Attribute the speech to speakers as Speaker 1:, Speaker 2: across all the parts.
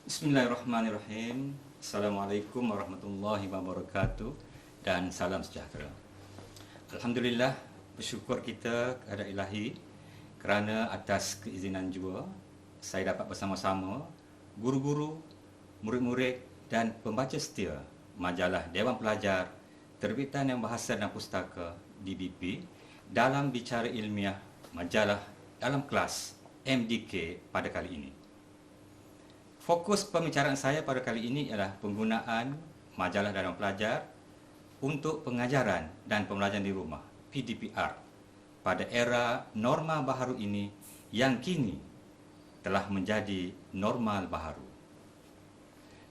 Speaker 1: Bismillahirrahmanirrahim. Assalamualaikum warahmatullahi wabarakatuh dan salam sejahtera. Alhamdulillah, bersyukur kita kepada Ilahi kerana atas keizinan jua saya dapat bersama-sama guru-guru, murid-murid dan pembaca setia majalah Dewan Pelajar Terbitan yang Bahasa dan Pustaka DBP dalam bicara ilmiah majalah dalam kelas MDK pada kali ini. Fokus pembicaraan saya pada kali ini ialah penggunaan majalah Dewan Pelajar untuk pengajaran dan pembelajaran di rumah PDPR pada era norma baharu ini yang kini telah menjadi normal baharu.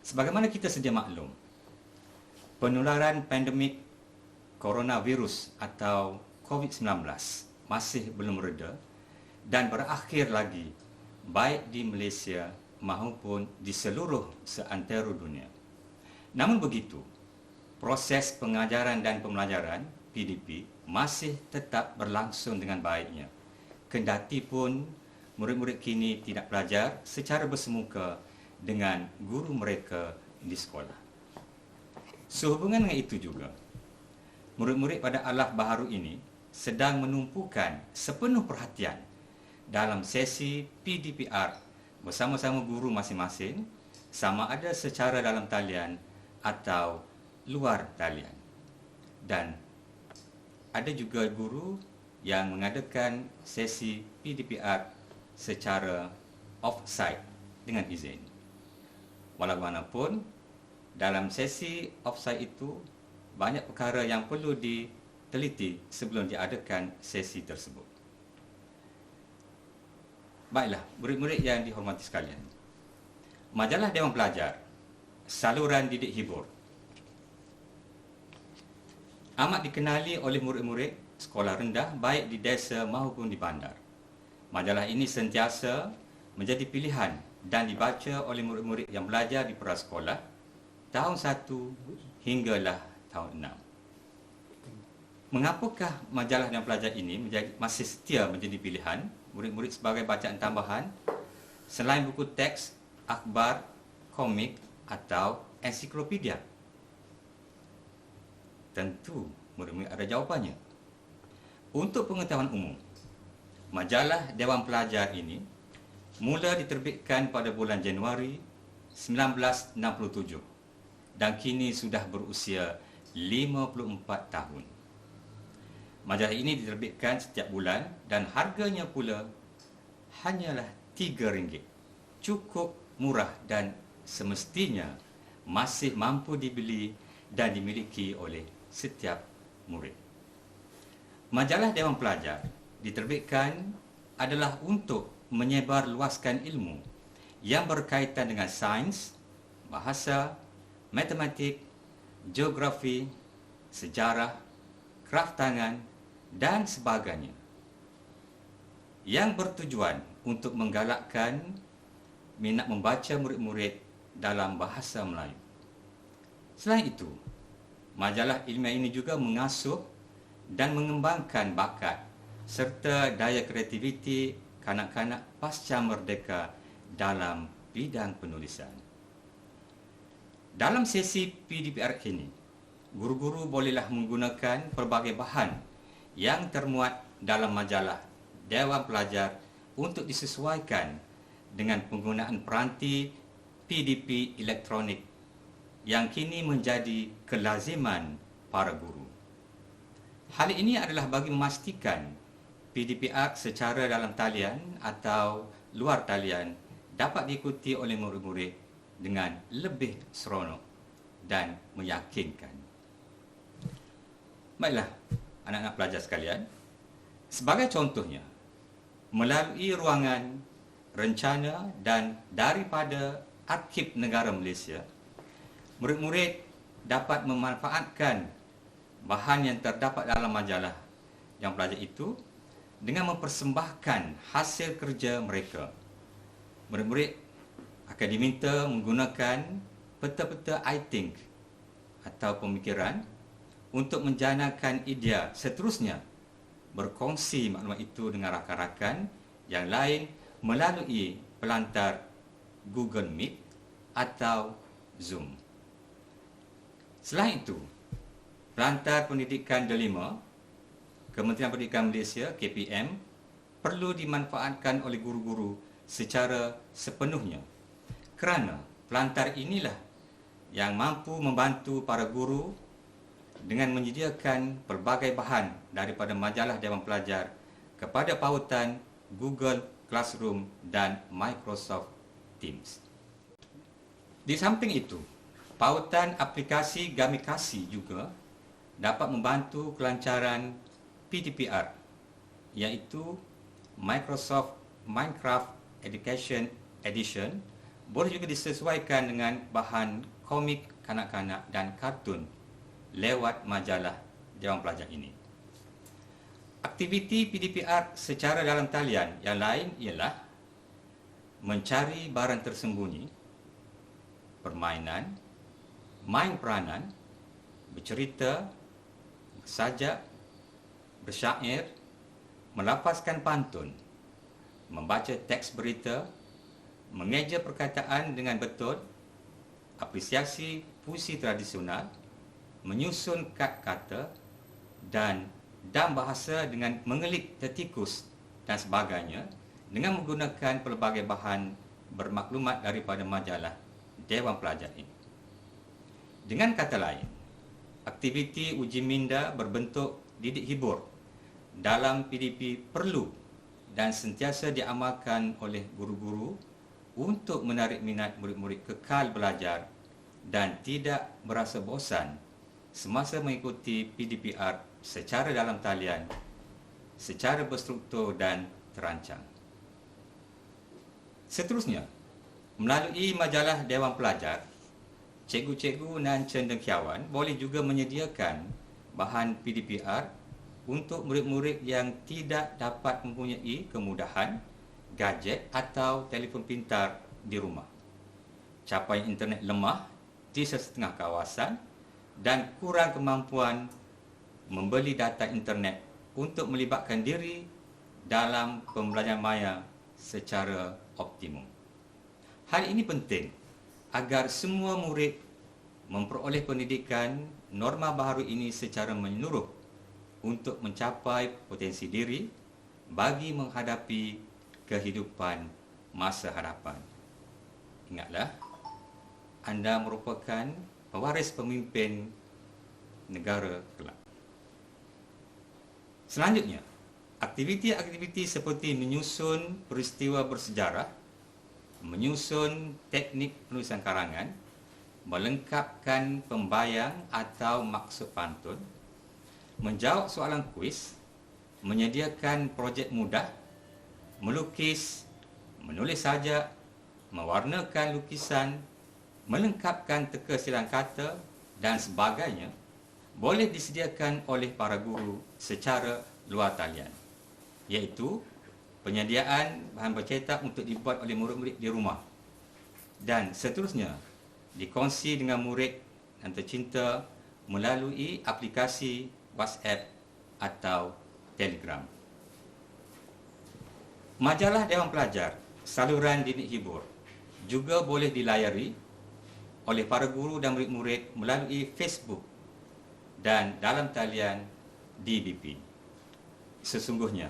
Speaker 1: Sebagaimana kita sedia maklum, penularan pandemik coronavirus atau COVID-19 masih belum reda dan berakhir lagi baik di Malaysia maupun di seluruh seantero dunia. Namun begitu, proses pengajaran dan pembelajaran PDP masih tetap berlangsung dengan baiknya. Kendati pun murid-murid kini tidak belajar secara bersemuka dengan guru mereka di sekolah. Sehubungan dengan itu juga, murid-murid pada alah baharu ini sedang menumpukan sepenuh perhatian dalam sesi PDPR bersama-sama guru masing-masing, sama ada secara dalam talian atau luar talian. Dan ada juga guru yang mengadakan sesi PDPR secara off-site dengan izin. Walaupun dalam sesi off-site itu banyak perkara yang perlu diteliti sebelum diadakan sesi tersebut. Baiklah, murid-murid yang dihormati sekalian. Majalah Dewan Pelajar, saluran didik hibur, amat dikenali oleh murid-murid sekolah rendah baik di desa maupun di bandar. Majalah ini sentiasa menjadi pilihan dan dibaca oleh murid-murid yang belajar di prasekolah tahun 1 hinggalah tahun 6. Mengapakah majalah Dewan Pelajar ini masih setia menjadi pilihan murid-murid sebagai bacaan tambahan selain buku teks, akhbar, komik atau ensiklopedia? Tentu murid-murid ada jawapannya. Untuk pengetahuan umum, majalah Dewan Pelajar ini mula diterbitkan pada bulan Januari 1967 dan kini sudah berusia 54 tahun. Majalah ini diterbitkan setiap bulan dan harganya pula hanyalah RM3. Cukup murah dan semestinya masih mampu dibeli dan dimiliki oleh setiap murid. Majalah Dewan Pelajar diterbitkan adalah untuk menyebarluaskan ilmu yang berkaitan dengan sains, bahasa, matematik, geografi, sejarah, kraf tangan dan sebagainya, yang bertujuan untuk menggalakkan minat membaca murid-murid dalam bahasa Melayu. Selain itu, majalah ilmiah ini juga mengasuh dan mengembangkan bakat serta daya kreativiti kanak-kanak pasca merdeka dalam bidang penulisan. Dalam sesi PDPR ini, guru-guru bolehlah menggunakan pelbagai bahan yang termuat dalam majalah Dewan Pelajar untuk disesuaikan dengan penggunaan peranti PDP elektronik yang kini menjadi kelaziman para guru. Hal ini adalah bagi memastikan PDPR secara dalam talian atau luar talian dapat diikuti oleh murid-murid dengan lebih seronok dan meyakinkan. Baiklah, anak-anak pelajar sekalian, sebagai contohnya, melalui ruangan rencana dan daripada Arsip Negara Malaysia, murid-murid dapat memanfaatkan bahan yang terdapat dalam majalah yang pelajar itu dengan mempersembahkan hasil kerja mereka. Murid-murid akan diminta menggunakan peta-peta I think atau pemikiran untuk menjanakan idea, seterusnya berkongsi maklumat itu dengan rakan-rakan yang lain melalui pelantar Google Meet atau Zoom. Selain itu, Pelantar Pendidikan Delima, Kementerian Pendidikan Malaysia KPM, perlu dimanfaatkan oleh guru-guru secara sepenuhnya, kerana pelantar inilah yang mampu membantu para guru dengan menyediakan pelbagai bahan daripada majalah Dewan Pelajar kepada pautan Google Classroom dan Microsoft Teams. Di samping itu, pautan aplikasi gamikasi juga dapat membantu kelancaran PDPR, iaitu Microsoft Minecraft Education Edition, boleh juga disesuaikan dengan bahan komik kanak-kanak dan kartun lewat majalah Dewan Pelajar ini. Aktiviti PDPR secara dalam talian yang lain ialah mencari barang tersembunyi, permainan, main peranan, bercerita, bersajak, bersyair, melafazkan pantun, membaca teks berita, mengeja perkataan dengan betul, apresiasi puisi tradisional, menyusun kad kata dan bahasa dengan mengelik tertikus dan sebagainya dengan menggunakan pelbagai bahan bermaklumat daripada majalah Dewan Pelajar ini. Dengan kata lain, aktiviti uji minda berbentuk didik hibur dalam PDP perlu dan sentiasa diamalkan oleh guru-guru untuk menarik minat murid-murid kekal belajar dan tidak berasa bosan semasa mengikuti PDPR secara dalam talian, secara berstruktur dan terancang. Seterusnya, melalui majalah Dewan Pelajar, cikgu-cikgu dan cendekiawan boleh juga menyediakan bahan PDPR untuk murid-murid yang tidak dapat mempunyai kemudahan gadget atau telefon pintar di rumah, capaian internet lemah di setengah kawasan dan kurang kemampuan membeli data internet untuk melibatkan diri dalam pembelajaran maya secara optimum. Hal ini penting agar semua murid memperoleh pendidikan norma baharu ini secara menyeluruh untuk mencapai potensi diri bagi menghadapi kehidupan masa hadapan. Ingatlah, anda merupakan pewaris pemimpin negara kelak. Selanjutnya, aktiviti-aktiviti seperti menyusun peristiwa bersejarah, menyusun teknik penulisan karangan, melengkapkan pembayang atau maksud pantun, menjawab soalan kuis, menyediakan projek mudah, melukis, menulis sajak, mewarnakan lukisan, melengkapkan teka silang kata dan sebagainya boleh disediakan oleh para guru secara luar talian, iaitu penyediaan bahan bercetak untuk dibuat oleh murid-murid di rumah dan seterusnya dikongsi dengan murid dan tercinta melalui aplikasi WhatsApp atau Telegram. Majalah Dewan Pelajar, saluran didik hibur, juga boleh dilayari oleh para guru dan murid-murid melalui Facebook dan dalam talian DBP. Sesungguhnya,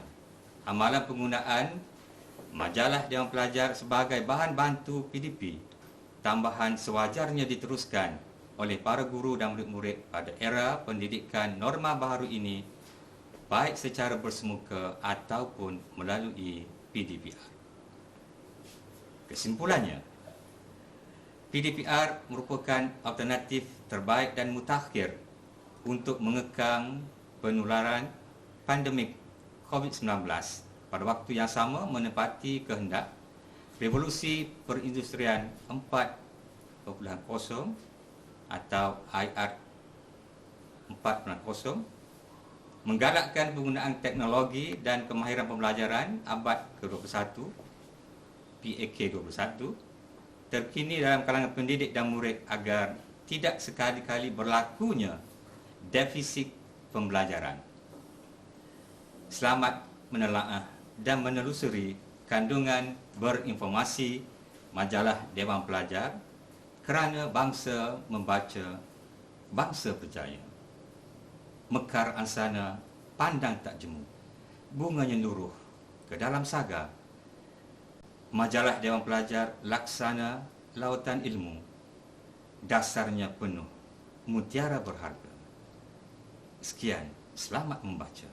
Speaker 1: amalan penggunaan majalah Dewan Pelajar sebagai bahan bantu PDP tambahan sewajarnya diteruskan oleh para guru dan murid-murid pada era pendidikan norma baharu ini, baik secara bersemuka ataupun melalui PDPR. Kesimpulannya, PDPR merupakan alternatif terbaik dan mutakhir untuk mengekang penularan pandemik COVID-19 pada waktu yang sama menepati kehendak revolusi perindustrian 4.0 atau IR 4.0, menggalakkan penggunaan teknologi dan kemahiran pembelajaran abad ke-21 PAK 21 terkini dalam kalangan pendidik dan murid agar tidak sekali-kali berlakunya defisit pembelajaran. Selamat menelaah dan menelusuri kandungan berinformasi majalah Dewan Pelajar Kerana bangsa membaca, bangsa berjaya. Mekar ansana, pandang tak jemu. Bunganya luruh ke dalam saga. Majalah Dewan Pelajar laksana lautan ilmu. Dasarnya penuh mutiara berharga. Sekian, selamat membaca.